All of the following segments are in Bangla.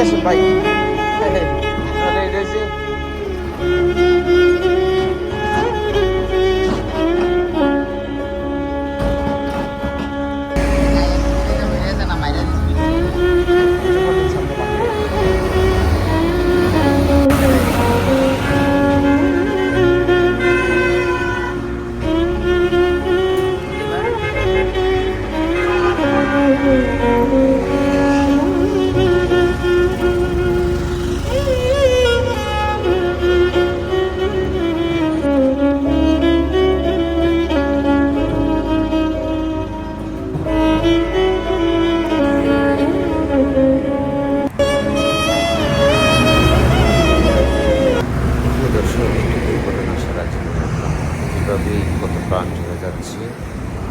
আসেন ভাই। এভাবেই কত প্রাণ চলে যাচ্ছে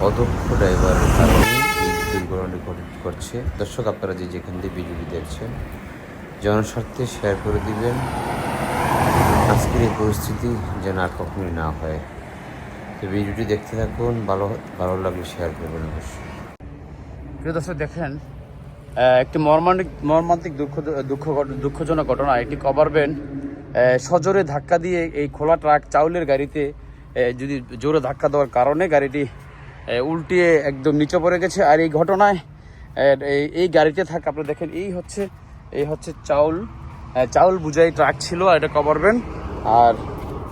অদক্ষ ড্রাইভারের কারণে এই দুর্ঘটনা করছে। দর্শক, আপনারা যে যেখান দিয়ে ভিডিওটি দেখছেন জনস্বার্থে শেয়ার করে দিবেন, আজকের এই পরিস্থিতি যেন আর কখনোই না হয়। তো ভিডিওটি দেখতে থাকুন, ভালো লাগলে শেয়ার করবেন অবশ্যই। প্রিয় দর্শক, দেখেন একটি মর্মান্তিক দুঃখজনক ঘটনা। একটি কভার ভ্যান সজোরে ধাক্কা দিয়ে এই খোলা ট্রাক চাউলের গাড়িতে যদি জোরে ধাক্কা দেওয়ার কারণে গাড়িটি উল্টিয়ে একদম নিচে পড়ে গেছে। আর এই ঘটনায় এই গাড়িতে থাকা, আপনারা দেখেন, এই হচ্ছে চাউল বুঝাই ট্রাক ছিল, আর এটা কভার ভ্যান। আর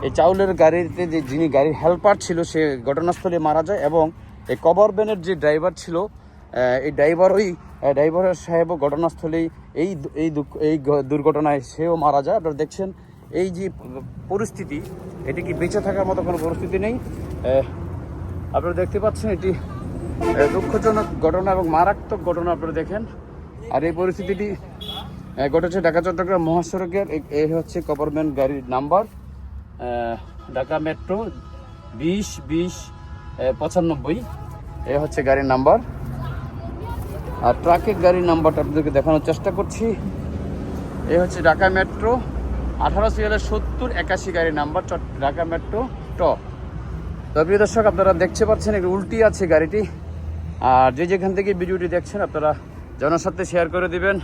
এই চাউলের গাড়িতে যিনি গাড়ির হেল্পার ছিল সে ঘটনাস্থলে মারা যায়, এবং এই কভার ভ্যানের যে ড্রাইভার ছিল এই ড্রাইভারের সাহেবও ঘটনাস্থলেই এই দুর্ঘটনায় সেও মারা যায়। আপনারা দেখছেন এই যে পরিস্থিতি, এটি কি বেঁচে থাকার মতো কোনো পরিস্থিতি নেই। আপনারা দেখতে পাচ্ছেন এটি দুঃখজনক ঘটনা এবং মারাত্মক ঘটনা, আপনারা দেখেন। আর এই পরিস্থিতিটি ঘটেছে ঢাকা চট্টগ্রাম মহাসড়কের। এই হচ্ছে কভার ভ্যান গাড়ির নাম্বার, ঢাকা মেট্রো 20-20-95, এ হচ্ছে গাড়ির নাম্বার। আর ট্রাকের গাড়ির নাম্বারটা আপনাদেরকে দেখানোর চেষ্টা করছি। এ হচ্ছে ঢাকা মেট্রো 1870-81 গাড়ির নাম্বার, ঢাকা মেট্রো ট। তো প্রিয় দর্শক, আপনারা দেখতে পাচ্ছেন একটু উল্টি আছে গাড়িটি। আর যে যেখান থেকে ভিডিওটি দেখছেন আপনারা জনস্বার্থে শেয়ার করে দিবেন।